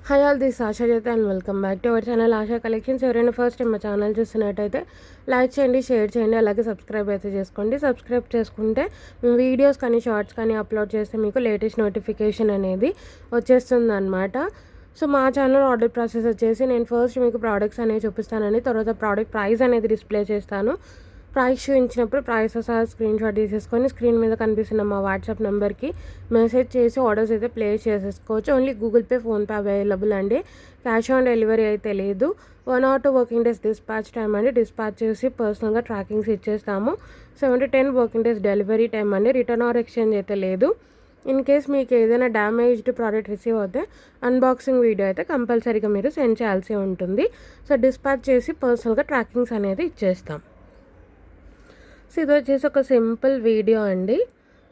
Hi all this Asha Jaithe and welcome back to our channel Asha collections. ఎవరైనా first time మా channel చూస్తున్నట్టయితే like చేయండి, share చేయండి, అలాగే సబ్స్క్రైబ్ అయితే చేసుకోండి. సబ్స్క్రైబ్ చేసుకుంటే మేము వీడియోస్ కానీ షార్ట్స్ కానీ అప్లోడ్ చేస్తే మీకు లేటెస్ట్ నోటిఫికేషన్ అనేది వచ్చేస్తుంది అనమాట. సో మా ఛానల్ ఆర్డర్ ప్రాసెస్ వచ్చేసి నేను ఫస్ట్ మీకు ప్రోడక్ట్స్ అనేవి చూపిస్తానండి. తర్వాత ప్రోడక్ట్ ప్రైస్ అనేది డిస్ప్లే చేస్తాను. ప్రైస్ చూపించినప్పుడు ప్రైస్ సహా స్క్రీన్ షాట్ తీసేసుకొని స్క్రీన్ మీద కనిపిస్తున్న మా వాట్సాప్ నెంబర్కి మెసేజ్ చేసి ఆర్డర్స్ అయితే ప్లేస్ చేసేసుకోవచ్చు. Only Google pay, PhonePe available అండి. క్యాష్ ఆన్ డెలివరీ అయితే లేదు. 1 or 2 working days dispatch time అండి. డిస్పాచ్ చేసి పర్సనల్గా ట్రాకింగ్స్ ఇచ్చేస్తాము. 7 to 10 working days delivery time అండి. రిటర్న్ ఆర్ ఎక్స్చేంజ్ అయితే లేదు. ఇన్ కేస్ మీకు ఏదైనా డ్యామేజ్డ్ ప్రోడక్ట్ రిసీవ్ అవుతే అన్బాక్సింగ్ వీడియో అయితే కంపల్సరీగా మీరు సెండ్ చేయాల్సి ఉంటుంది. సో డిస్పాచ్ చేసి పర్సనల్గా ట్రాకింగ్స్ అనేది ఇచ్చేస్తాం. సో ఇది వచ్చేసి ఒక సింపుల్ వీడియో అండి.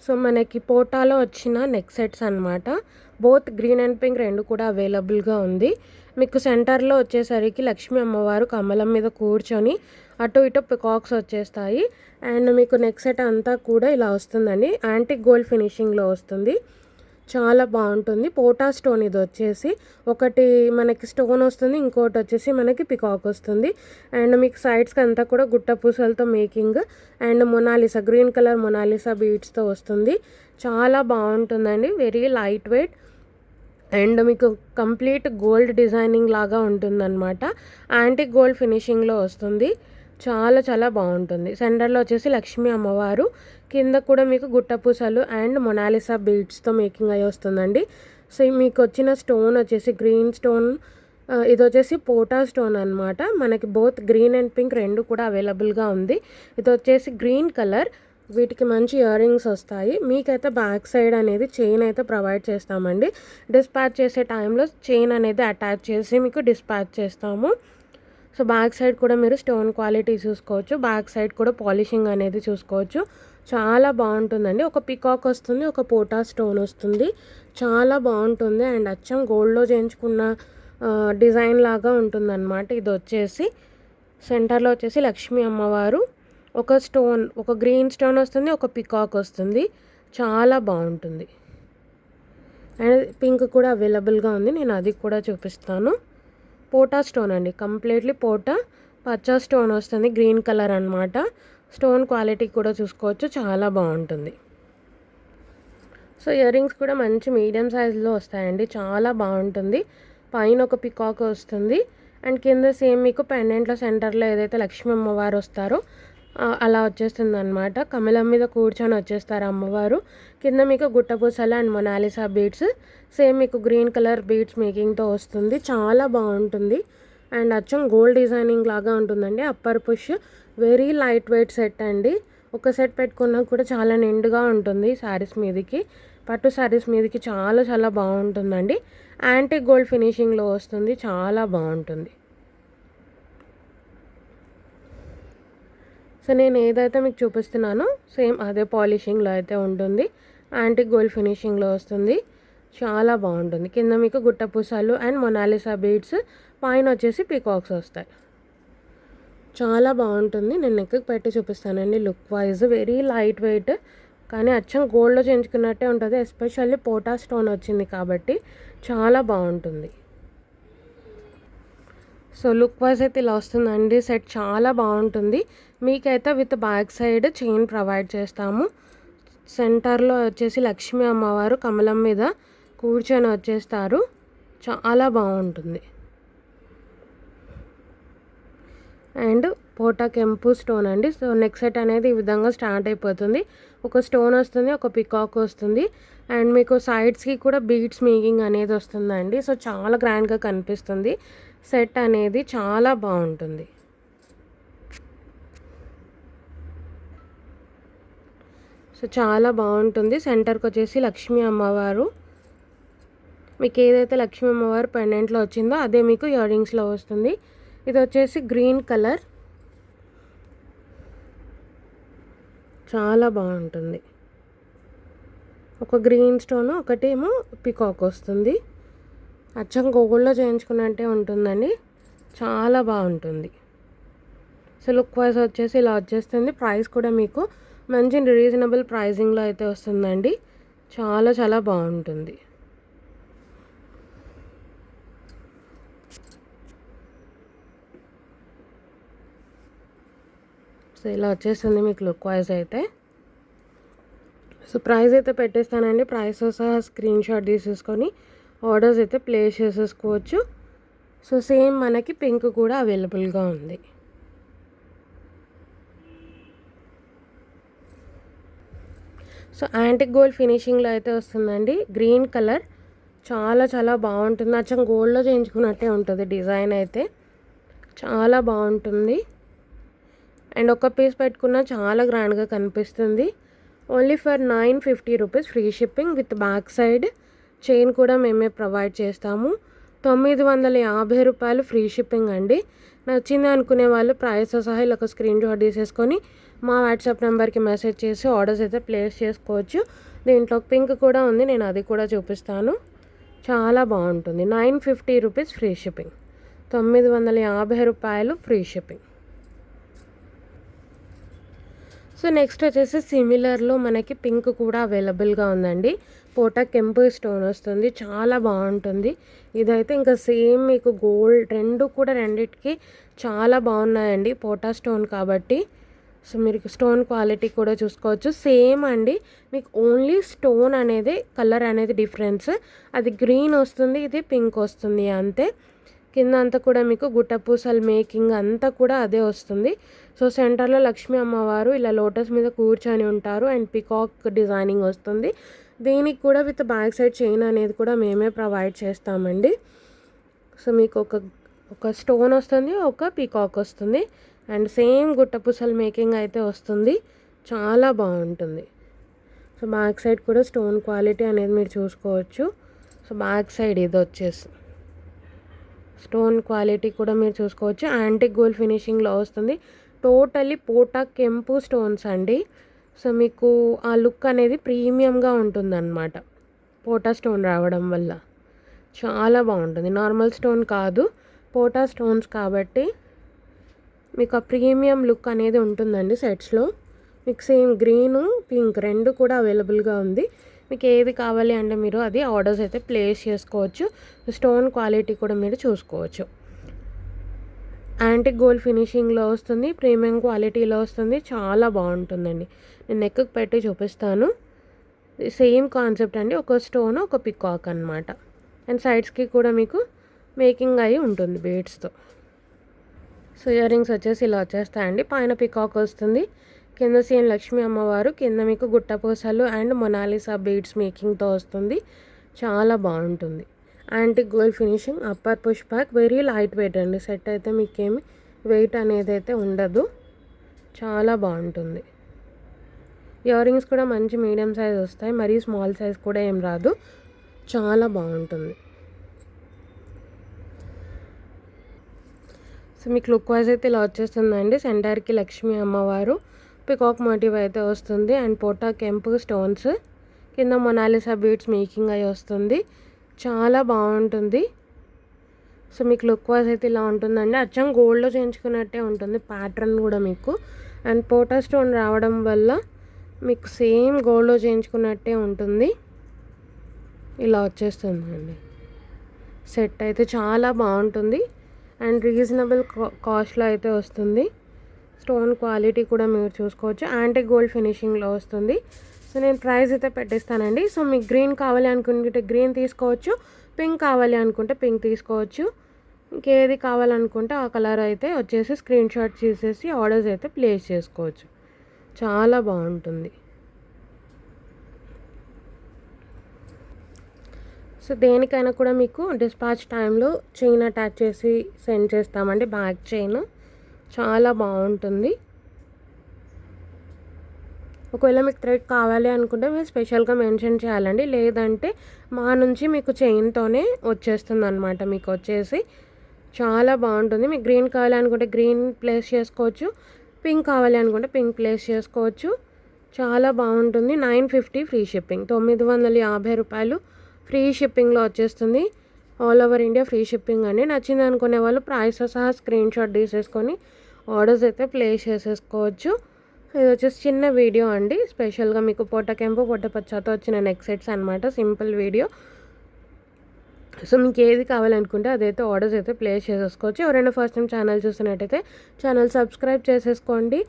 సో మనకి పోటాలో వచ్చిన నెక్ సెట్స్ అనమాట. బోత్ గ్రీన్ అండ్ పింక్ రెండు కూడా అవైలబుల్గా ఉంది. మీకు సెంటర్లో వచ్చేసరికి లక్ష్మీ అమ్మవారు కమలం మీద కూర్చొని అటు ఇటు పికాక్స్ వచ్చేస్తాయి. అండ్ మీకు నెక్ సెట్ అంతా కూడా ఇలా వస్తుందండి. యాంటిక్ గోల్డ్ ఫినిషింగ్లో వస్తుంది. చాలా బాగుంటుంది. పోటా స్టోన్ ఇది వచ్చేసి ఒకటి మనకి స్టోన్ వస్తుంది, ఇంకోటి వచ్చేసి మనకి పికాక్ వస్తుంది. అండ్ మీకు సైడ్స్కి అంతా కూడా గుట్ట పూసలతో making and Mona Lisa green colour Mona Lisa బీడ్స్తో వస్తుంది. చాలా బాగుంటుందండి. వెరీ లైట్ వెయిట్ అండ్ మీకు కంప్లీట్ గోల్డ్ డిజైనింగ్ లాగా ఉంటుందన్నమాట. యాంటిక్ గోల్డ్ ఫినిషింగ్లో వస్తుంది. చాలా చాలా బాగుంటుంది. సెంటర్లో వచ్చేసి లక్ష్మీ అమ్మవారు, కింద కూడా మీకు గుట్టపూసలు అండ్ మొనాలిసా బీడ్స్తో మేకింగ్ అయ్యి వస్తుందండి. సో మీకు వచ్చిన స్టోన్ వచ్చేసి గ్రీన్ స్టోన్, ఇది వచ్చేసి పోటా స్టోన్ అనమాట. మనకి బోత్ గ్రీన్ అండ్ పింక్ రెండు కూడా అవైలబుల్గా ఉంది. ఇది వచ్చేసి గ్రీన్ కలర్. వీటికి మంచి ఇయర్ రింగ్స్ వస్తాయి. మీకైతే బ్యాక్ సైడ్ అనేది చైన్ అయితే ప్రొవైడ్ చేస్తామండి. డిస్పాచ్ చేసే టైంలో చైన్ అనేది అటాచ్ చేసి మీకు డిస్పాచ్ చేస్తాము. సో బ్యాక్ సైడ్ కూడా మీరు స్టోన్ క్వాలిటీ చూసుకోవచ్చు. బ్యాక్ సైడ్ కూడా పాలిషింగ్ అనేది చూసుకోవచ్చు. చాలా బాగుంటుందండి. ఒక పికాక్ వస్తుంది, ఒక పోటా స్టోన్ వస్తుంది. చాలా బాగుంటుంది అండ్ అచ్చం గోల్డ్లో చేయించుకున్న డిజైన్ లాగా ఉంటుందన్నమాట. ఇది వచ్చేసి సెంటర్లో వచ్చేసి లక్ష్మీ అమ్మవారు, ఒక స్టోన్, ఒక గ్రీన్ స్టోన్ వస్తుంది, ఒక పికాక్ వస్తుంది. చాలా బాగుంటుంది. అండ్ పింక్ కూడా అవైలబుల్గా ఉంది. నేను అది కూడా చూపిస్తాను. పోటా స్టోన్ అండి, కంప్లీట్లీ పోటా పచ్చ స్టోన్ వస్తుంది, గ్రీన్ కలర్ అనమాట. స్టోన్ క్వాలిటీ కూడా చూసుకోవచ్చు. చాలా బాగుంటుంది. సో ఇయర్ రింగ్స్ కూడా మంచి మీడియం సైజులో వస్తాయండి. చాలా బాగుంటుంది. పైన ఒక పికాక్ వస్తుంది అండ్ కింద సేమ్ మీకు పెండెంట్లో సెంటర్లో ఏదైతే లక్ష్మీ అమ్మవారు వస్తారో అలా వచ్చేస్తుంది అనమాట. కమలం మీద కూర్చొని వచ్చేస్తారు అమ్మవారు. కింద మీకు గుట్టపూసలు అండ్ మొనాలిసా బీడ్స్, సేమ్ మీకు గ్రీన్ కలర్ బీడ్స్ మేకింగ్తో వస్తుంది. చాలా బాగుంటుంది అండ్ అచ్చం గోల్డ్ డిజైనింగ్ లాగా ఉంటుందండి. Upper push very light wait set అండి. ఒక సెట్ పెట్టుకున్నా కూడా చాలా నిండుగా ఉంటుంది. శారీస్ మీదకి, పట్టు శారీస్ మీదకి చాలా చాలా బాగుంటుందండి. యాంటిక్ గోల్డ్ ఫినిషింగ్లో వస్తుంది. చాలా బాగుంటుంది. సో నేను ఏదైతే మీకు చూపిస్తున్నానో సేమ్ అదే పాలిషింగ్లో అయితే ఉంటుంది. యాంటిక్ గోల్డ్ ఫినిషింగ్లో వస్తుంది. చాలా బాగుంటుంది. కింద మీకు గుట్టపూసలు అండ్ మొనాలిసా బీడ్స్, పైన వచ్చేసి పీకాక్స్ వస్తాయి. చాలా బాగుంటుంది. నేను నెక్కి పెట్టి చూపిస్తానండి. Look wise very light wait, కానీ అచ్చం గోల్డ్లో చేయించుకున్నట్టే ఉంటుంది. ఎస్పెషల్లీ పోటా స్టోన్ వచ్చింది కాబట్టి చాలా బాగుంటుంది. సో లుక్ వైజ్ అయితే ఇలా వస్తుందండి. సెట్ చాలా బాగుంటుంది. మీకైతే with back side chain provide చేస్తాము. సెంటర్లో వచ్చేసి లక్ష్మీ అమ్మవారు కమలం మీద కూర్చొని వచ్చేస్తారు. చాలా బాగుంటుంది. అండ్ పోటా కెంపు స్టోన్ అండి. సో నెక్ సెట్ అనేది ఈ విధంగా స్టార్ట్ అయిపోతుంది. ఒక స్టోన్ వస్తుంది, ఒక పికాక్ వస్తుంది అండ్ మీకు సైడ్స్కి కూడా బీడ్స్ మేకింగ్ అనేది వస్తుందండి. సో చాలా గ్రాండ్గా కనిపిస్తుంది. సెట్ అనేది చాలా బాగుంటుంది. సో చాలా బాగుంటుంది. సెంటర్కి వచ్చేసి లక్ష్మీ అమ్మవారు, మీకు ఏదైతే లక్ష్మీ అమ్మవారు పెండెంట్లో వచ్చిందో అదే మీకు ఇయర్ రింగ్స్లో వస్తుంది. ఇది వచ్చేసి గ్రీన్ కలర్. చాలా బాగుంటుంది. ఒక గ్రీన్ స్టోన్, ఒకటేమో పికాక్ వస్తుంది. అచ్చం గోగుల్లో చేయించుకున్నట్టే ఉంటుందండి. చాలా బాగుంటుంది. సో లుక్ వైజ్ వచ్చేసి ఇలా వచ్చేస్తుంది. ప్రైస్ కూడా మీకు మంచి రీజనబుల్ ప్రైజింగ్లో అయితే వస్తుందండి. చాలా చాలా బాగుంటుంది. సో ఇలా వచ్చేస్తుంది మీకు లుక్ వైజ్ అయితే. సో ప్రైస్ అయితే పెట్టేస్తానండి. ప్రైస్ సహా స్క్రీన్ షాట్ తీసేసుకొని ఆర్డర్స్ అయితే ప్లేస్ చేసేసుకోవచ్చు. సో సేమ్ మనకి పింక్ కూడా అవైలబుల్గా ఉంది. సో యాంటిక్ గోల్డ్ ఫినిషింగ్లో అయితే వస్తుందండి. గ్రీన్ కలర్ చాలా చాలా బాగుంటుంది. అచ్చం గోల్డ్లో చేయించుకున్నట్టే ఉంటుంది. డిజైన్ అయితే చాలా బాగుంటుంది. అండ్ ఒక పీస్ పెట్టుకున్న చాలా గ్రాండ్గా కనిపిస్తుంది. Only for 950 rupees free shipping with back side chain కూడా మేమే ప్రొవైడ్ చేస్తాము. 950 రూపాయలు ఫ్రీ షిప్పింగ్ అండి. నచ్చింది అనుకునే వాళ్ళు ప్రైస్ సహా ఇలా ఒక స్క్రీన్ షాట్ తీసేసుకొని మా వాట్సాప్ నెంబర్కి మెసేజ్ చేసి ఆర్డర్స్ అయితే ప్లేస్ చేసుకోవచ్చు. దీంట్లో పింక్ కూడా ఉంది, నేను అది కూడా చూపిస్తాను. చాలా బాగుంటుంది. 950 రూపీస్ ఫ్రీ షిప్పింగ్, 950 రూపాయలు ఫ్రీ షిప్పింగ్. సో నెక్స్ట్ వచ్చేసి సిమిలర్లో మనకి పింక్ కూడా అవైలబుల్గా ఉందండి. పోటా కెంపు స్టోన్ వస్తుంది, చాలా బాగుంటుంది. ఇదైతే ఇంకా సేమ్ మీకు గోల్డ్ రెండిటికి చాలా బాగున్నాయండి. పోటా స్టోన్ కాబట్టి సో మీరు స్టోన్ క్వాలిటీ కూడా చూసుకోవచ్చు. సేమ్ అండి, మీకు ఓన్లీ స్టోన్ అనేది కలర్ అనేది డిఫరెన్స్. అది గ్రీన్ వస్తుంది, ఇది పింక్ వస్తుంది అంతే. కింద అంతా కూడా మీకు గుట్టపూసల మేకింగ్ అంతా కూడా అదే వస్తుంది. సో సెంటర్లో లక్ష్మీ అమ్మవారు ఇలా లోటస్ మీద కూర్చొని ఉంటారు అండ్ పికాక్ డిజైనింగ్ వస్తుంది. దీనికి కూడా విత్ బ్యాక్ సైడ్ చైన్ అనేది కూడా మేమే ప్రొవైడ్ చేస్తామండి. సో మీకు ఒక స్టోన్ వస్తుంది, ఒక పికాక్ వస్తుంది అండ్ సేమ్ గుట్టపూసల మేకింగ్ అయితే వస్తుంది. చాలా బాగుంటుంది. సో బ్యాక్ సైడ్ కూడా స్టోన్ క్వాలిటీ అనేది మీరు చూసుకోవచ్చు. సో బ్యాక్ సైడ్ ఇది వచ్చేసి స్టోన్ క్వాలిటీ కూడా మీరు చూసుకోవచ్చు. యాంటిక్ గోల్డ్ ఫినిషింగ్లో వస్తుంది. టోటలీ పోటా కెంపు స్టోన్స్ అండి. సో మీకు ఆ లుక్ అనేది ప్రీమియంగా ఉంటుందన్నమాట పోటా స్టోన్ రావడం వల్ల. చాలా బాగుంటుంది. నార్మల్ స్టోన్ కాదు, పోటా స్టోన్స్ కాబట్టి మీకు ఆ ప్రీమియం లుక్ అనేది ఉంటుందండి. సెట్స్లో మీకు సేమ్ గ్రీను పింక్ రెండు కూడా అవైలబుల్గా ఉంది. మీకు ఏది కావాలి అంటే మీరు అది ఆర్డర్స్ అయితే ప్లేస్ చేసుకోవచ్చు. స్టోన్ క్వాలిటీ కూడా మీరు చూసుకోవచ్చు. యాంటిక్ గోల్డ్ ఫినిషింగ్లో వస్తుంది, ప్రీమియం క్వాలిటీలో వస్తుంది. చాలా బాగుంటుందండి. నేను నెక్కి పెట్టి చూపిస్తాను. సేమ్ కాన్సెప్ట్ అండి, ఒక స్టోన్ ఒక పికాక్ అనమాట. అండ్ సైడ్స్కి కూడా మీకు మేకింగ్ అయి ఉంటుంది బీడ్స్తో. సో ఇయర్ రింగ్స్ వచ్చేసి ఇలా వచ్చేస్తాయండి. పైన పికాక్ వస్తుంది, కింద సీఎం లక్ష్మీ అమ్మవారు, కింద మీకు గుట్టపూసలు అండ్ మొనాలిసా బీడ్స్ మేకింగ్తో వస్తుంది. చాలా బాగుంటుంది. Antique gold finishing, upper push back, very light wait అండి. సెట్ అయితే మీకేమి వెయిట్ అనేది అయితే ఉండదు. చాలా బాగుంటుంది. ఇయర్ రింగ్స్ కూడా మంచి మీడియం సైజ్ వస్తాయి, మరీ స్మాల్ సైజ్ కూడా ఏం రాదు. చాలా బాగుంటుంది. సో మీకు లుక్ వైజ్ అయితే ఇలా వచ్చేస్తుందండి. సెంటర్కి లక్ష్మీ అమ్మవారు, పికాక్ మోటివ్ అయితే వస్తుంది అండ్ పోటా కెంపు స్టోన్స్, కింద మొనాలిసా బీడ్స్ మేకింగ్ అయి వస్తుంది. చాలా బాగుంటుంది. సో మీకు లుక్ వైజ్ అయితే ఇలా ఉంటుందండి. అచ్చం గోల్డ్లో చేయించుకున్నట్టే ఉంటుంది ప్యాటర్న్ కూడా మీకు. అండ్ పోటా స్టోన్ రావడం వల్ల మీకు సేమ్ గోల్డ్లో చేయించుకున్నట్టే ఉంటుంది. ఇలా వచ్చేస్తుందండి. సెట్ అయితే చాలా బాగుంటుంది అండ్ రీజనబుల్ కాస్ట్లో అయితే వస్తుంది. స్టోన్ క్వాలిటీ కూడా మీరు చూసుకోవచ్చు. యాంటిక్ గోల్డ్ ఫినిషింగ్లో వస్తుంది. సో నేను ప్రైస్ అయితే పెట్టిస్తానండి. సో మీకు గ్రీన్ కావాలి అనుకుంటే గ్రీన్ తీసుకోవచ్చు, పింక్ కావాలి అనుకుంటే పింక్ తీసుకోవచ్చు. ఇంకేది కావాలనుకుంటే ఆ కలర్ అయితే వచ్చేసి స్క్రీన్ షాట్ తీసేసి ఆర్డర్స్ అయితే ప్లేస్ చేసుకోవచ్చు. చాలా బాగుంటుంది. సో దేనికైనా కూడా మీకు డిస్పాచ్ టైంలో చైన్ అటాచ్ చేసి సెండ్ చేస్తామండి. బ్యాక్ చైన్ చాలా బాగుంటుంది. ఒకవేళ మీకు థ్రెడ్ కావాలి అనుకుంటే మీరు స్పెషల్గా మెన్షన్ చేయాలండి, లేదంటే మా నుంచి మీకు చైన్తోనే వచ్చేస్తుంది అనమాట. మీకు వచ్చేసి చాలా బాగుంటుంది. మీకు గ్రీన్ కావాలి అనుకుంటే గ్రీన్ ప్లేస్ చేసుకోవచ్చు, పింక్ కావాలి అనుకుంటే పింక్ ప్లేస్ చేసుకోవచ్చు. చాలా బాగుంటుంది. 950 ఫ్రీ షిప్పింగ్, 950 రూపాయలు ఫ్రీ షిప్పింగ్లో వచ్చేస్తుంది. All over India free shipping అండి. నచ్చింది అనుకునే వాళ్ళు ప్రైస్ సహా స్క్రీన్ షాట్ తీసేసుకొని ఆర్డర్స్ అయితే ప్లేస్ చేసేసుకోవచ్చు. ఇది వచ్చేసి చిన్న వీడియో అండి, స్పెషల్గా మీకు పొట్టకెంపు పొట్టపచ్చాతో వచ్చిన నెక్ సెట్స్ అనమాట. Simple video. సో మీకు ఏది కావాలనుకుంటే అదైతే ఆర్డర్స్ అయితే ప్లేస్ చేసేసుకోవచ్చు. ఎవరైనా ఫస్ట్ టైం ఛానల్ చూసినట్టయితే ఛానల్ సబ్స్క్రైబ్ చేసేసుకోండి.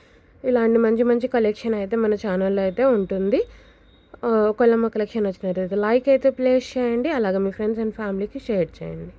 ఇలాంటి మంచి మంచి కలెక్షన్ అయితే మన ఛానల్లో అయితే ఉంటుంది. ఒకవేళ మా కలెక్షన్ నచ్చినట్లయితే లైక్ అయితే ప్లేస్ చేయండి. అలాగే మీ ఫ్రెండ్స్ అండ్ ఫ్యామిలీకి షేర్ చేయండి.